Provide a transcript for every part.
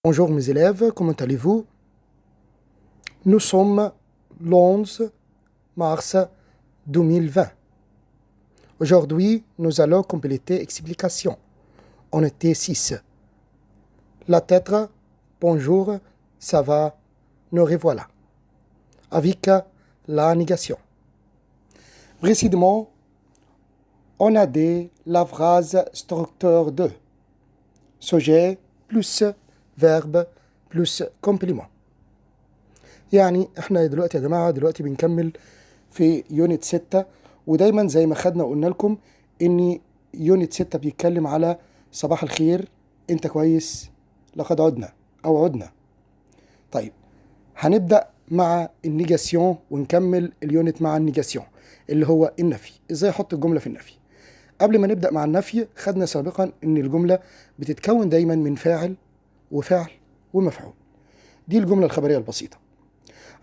Bonjour mes élèves, comment allez-vous? Nous sommes le 11 mars 2020. Aujourd'hui, nous allons compléter explication. On était 6. La tête, bonjour, ça va, nous revoilà. Avec la négation. Précédemment, on a dit la phrase structure 2. Sujet plus verbe plus complément. يعني احنا دلوقتي يا جماعة بنكمل في يونت 6، ودايما زي ما خدنا قلنا لكم ان يونت 6 بيتكلم على صباح الخير، انت كويس، لقد عدنا او عدنا. طيب هنبدأ مع النيجاسيون ونكمل اليونت مع النيجاسيون اللي هو النفي. ازاي احط الجملة في النفي؟ قبل ما نبدأ مع النفي خدنا سابقا ان الجملة بتتكون دايما من فاعل وفعل ومفعول. دي الجملة الخبرية البسيطة.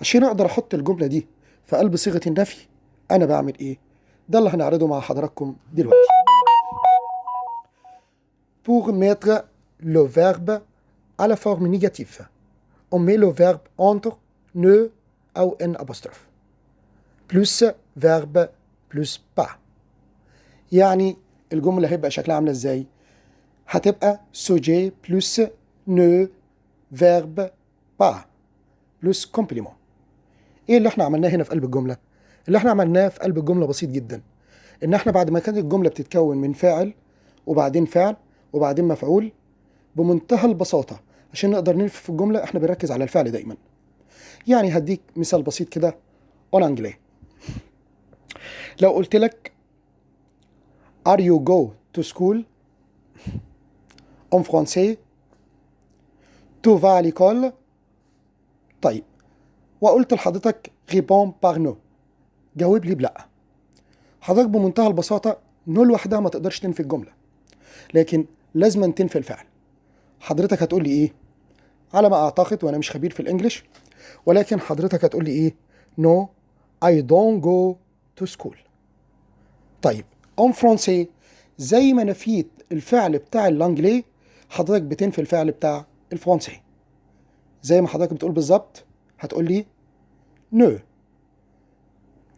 عشان اقدر احط الجملة دي في قلب صيغة النفي انا بعمل ايه؟ ده اللي هنعرضه مع حضراتكم دلوقتي. Pour mettre le verbe à la forme négative, on met le verbe entre ne أو n apostrophe plus verbe plus pas. يعني الجملة هيبقى شكلها عاملة ازاي؟ هتبقى sujet plus ne verbe pas plus complément. ايه اللي احنا عملناه هنا في قلب الجملة؟ اللي احنا عملناه في قلب الجملة بسيط جدا، ان احنا بعد ما كانت الجملة بتتكون من فاعل وبعدين فعل وبعدين مفعول، بمنتهى البساطة عشان نقدر نلف في الجملة احنا بنركز على الفعل دايما. يعني هديك مثال بسيط كده en anglais. لو قلت لك Are you go to school؟ en français Tu vas à l'école؟ طيب وقلت لحضرتك réponds par no، جاوب لي بلأ. حضرتك بمنتهى البساطة نو لوحدها ما تقدرش تنفي الجملة، لكن لازم تنفي الفعل. حضرتك هتقول لي ايه؟ على ما اعتقد وانا مش خبير في الانجليش، ولكن حضرتك هتقول لي ايه؟ No I don't go to school. طيب en français زي ما نفيت الفعل بتاع الانجلي حضرتك بتنفي الفعل بتاع الفرنسي. زي ما حضرتك بتقول بالظبط هتقول لي No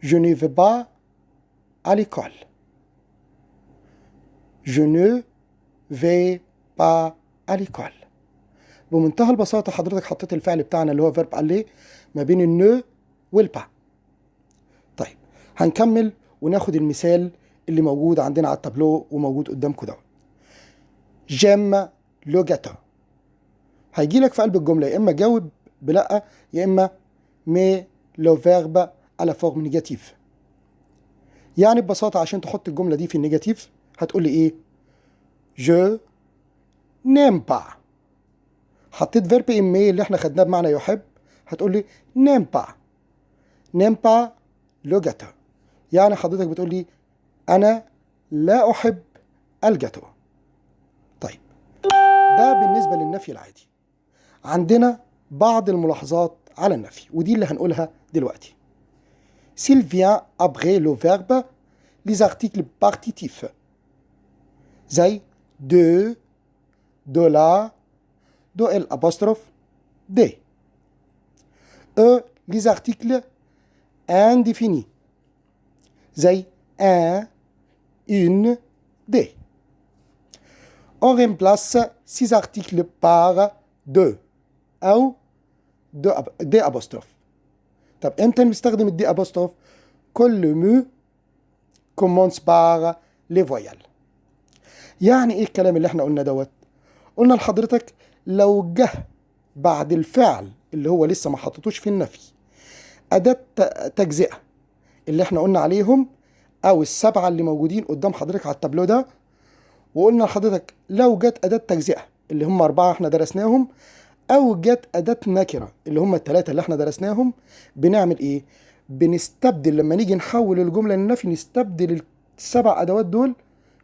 je ne vais pas à l'école. Je ne vais pas à l'école. بمنتهى البساطة حضرتك حطيت الفعل بتاعنا اللي هو verb aller ما بين النو والبا. طيب هنكمل وناخد المثال اللي موجود عندنا على التابلو وموجود قدامكم دوت. جيم لو جاتو. هيجي لك في قلب الجملة يا إما جاوب بلأ يا إما مي لو فيرب على فورم نيجاتيف. يعني ببساطة عشان تحط الجملة دي في النيجاتيف هتقول لي إيه؟ جو نيم با. حطيت فيرب إيمي اللي إحنا خدناه بمعنى يحب هتقول لي نيم با. نيم با لو جاتو. يعني حضرتك بتقول لي أنا لا أحب الجاتو. طيب ده بالنسبة للنفي العادي. عندنا بعض الملاحظات على النفي ودي اللي هنقولها دلوقتي. S'il vient après le verbe les articles partitifs زي de la de l'apostrophe des. Les articles indéfinis زي un, une, des. On remplace ces articles par de أو دي أبوستروف. طب امتى نستخدم الدي أبوستروف؟ كل مو commence par les voyelles. يعني ايه الكلام اللي احنا قلنا دوت؟ قلنا لحضرتك لو جه بعد الفعل اللي هو لسه ما حطيتوش في النفي أداة تجزئة اللي احنا قلنا عليهم أو السبعة اللي موجودين قدام حضرتك على التابلو ده، وقلنا لحضرتك لو جت أداة تجزئة اللي هم 4 احنا درسناهم أو جت أداة نكرة اللي هم ال3 اللي احنا درسناهم، بنعمل إيه؟ بنستبدل لما نيجي نحول الجملة للنفي نستبدل ال7 أدوات دول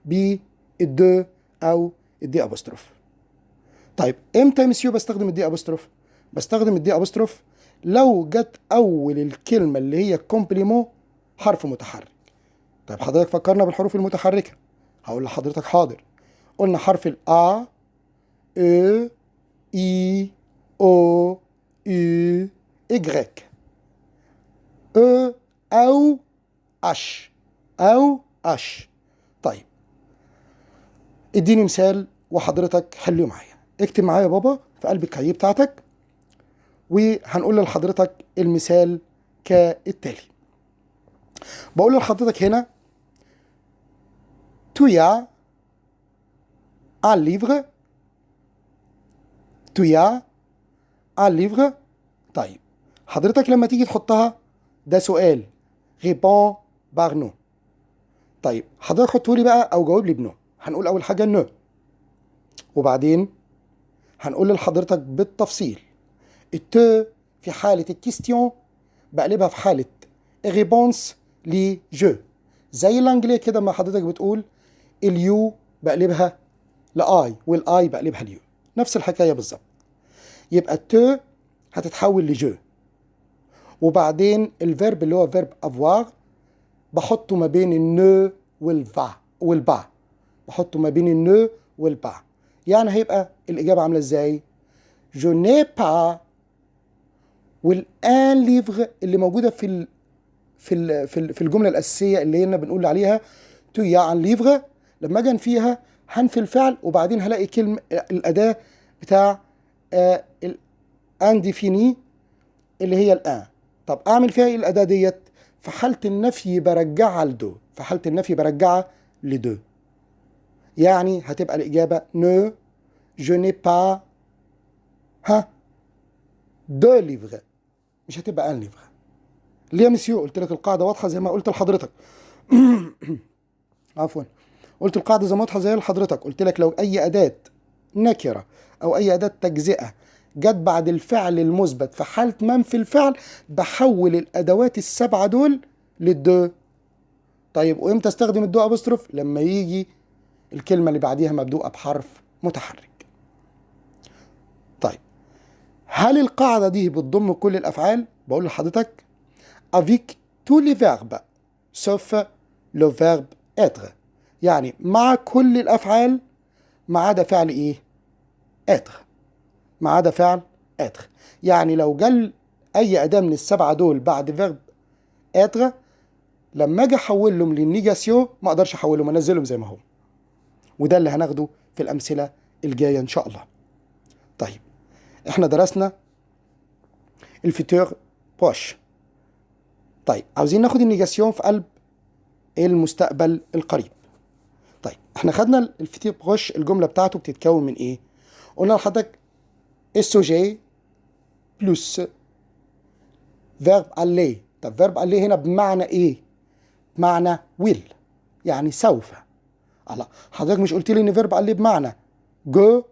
بالدو أو الدي أبوستروف. طيب إمتى يا مسيو بستخدم الدي أبوستروف؟ بستخدم الدي أبوستروف لو جت أول الكلمة اللي هي كومبليمون حرف متحرك. طيب حضرتك فكرنا بالحروف المتحركة، هقول لحضرتك حاضر. قلنا حرف الأ، أ، I, O, U, Y. E أو أش أو أش. طيب اديني مثال وحضرتك حله معايا. اكتب معايا يا بابا في قلب الكاييه بتاعتك، وهنقول لحضرتك المثال كالتالي. بقول لحضرتك هنا tu as un livre. tu as un livre. طيب حضرتك لما تيجي تحطها ده سؤال، réponds par non. طيب حضرتك حطه لي بقى او جاوب لي بنو. هنقول اول حاجه نو، وبعدين هنقول لحضرتك بالتفصيل الت في حاله الكيستيون بقلبها في حاله الريبونس لجو، زي الانجليه كده ما حضرتك بتقول اليو بقلبها لاي والاي بقلبها اليو، نفس الحكايه بالظبط. يبقى الت هتتحول لجو، وبعدين الفيرب اللي هو فيرب افوار بحطه ما بين النو والبا، بحطه ما بين النو والبا. يعني هيبقى الإجابة عاملة إزاي؟ جو ني با، والآن ليفغ اللي موجودة في الجملة الأساسية اللي هنا بنقول عليها تو يا عن ليفغ، لما أجي فيها هنفي الفعل وبعدين هلاقي كلمة الأداة بتاع الآن ديفيني اللي هي الآن. طب أعمل فيها إيه الأداة ديت؟ في حالة النفي برجعها لدو، في حالة النفي برجعها لدو. يعني هتبقى الإجابة نو je n'ai pas deux livres، مش هتبقى un livre. ليه يا مسيو؟ قلت لك القاعدة واضحة زي ما قلت لحضرتك. عفوا، قلت القاعدة زي ما واضحة زي لحضرتك. قلت لك لو أي أداة نكرة أو أي أداة تجزئة جت بعد الفعل المثبت في حالة منفي الفعل بحول الأدوات السبعة دول للدو. طيب وإمتى استخدم الدو أبوستروف؟ لما يجي الكلمة اللي بعديها مبدوءة بحرف متحرك. طيب هل القاعدة دي بتضم كل الأفعال؟ بقول لحضرتك avec tous les verbes sauf le verbe être، يعني مع كل الأفعال ما عدا فعل إيه؟ être، ما عدا فعل être. يعني لو جل أي أداة من السبعة دول بعد verbe être لما أجي أحولهم للنيجاسيون ما أقدرش أحولهم، أنزلهم زي ما هو. وده اللي هناخده في الأمثلة الجاية إن شاء الله. طيب إحنا درسنا الفيتور بوش. طيب عاوزين ناخد النيجاسيون في قلب المستقبل القريب. طيب احنا خدنا الفيتور بوش، الجملة بتاعته بتتكون من ايه؟ قلنا لحضرتك السوجي بلس فيرب aller. طب فيرب aller هنا بمعنى ايه؟ بمعنى will، يعني سوف. الله، حضرتك مش قلت لي ان فيرب aller بمعنى جو؟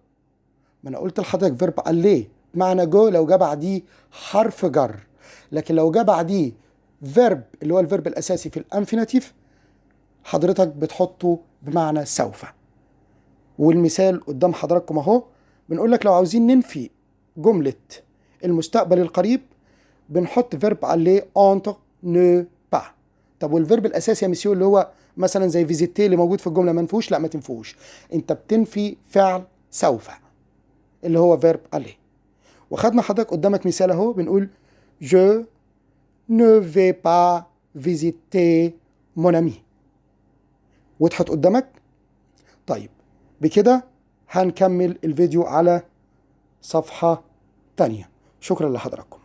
ما انا قلت لحضرتك فيرب aller بمعنى جو لو جه بعديه حرف جر، لكن لو جه بعديه فيرب اللي هو الفيرب الاساسي في الانفينيتيف حضرتك بتحطه بمعنى سوف. والمثال قدام حضراتكم اهو، بنقول لك لو عاوزين ننفي جملة المستقبل القريب بنحط فيرب aller entre ne pas. طب والفيرب الاساسي يا مسيو اللي هو مثلا زي فيزيتي اللي موجود في الجملة ما نفوش؟ لا ما تنفوش، انت بتنفي فعل سوف اللي هو فيرب aller. وخدنا حضرتك قدامك مثال اهو، بنقول je ne vais pas visiter mon ami. وضحت قدامك؟ طيب بكده هنكمل الفيديو على صفحة تانية. شكرا لحضراتكم.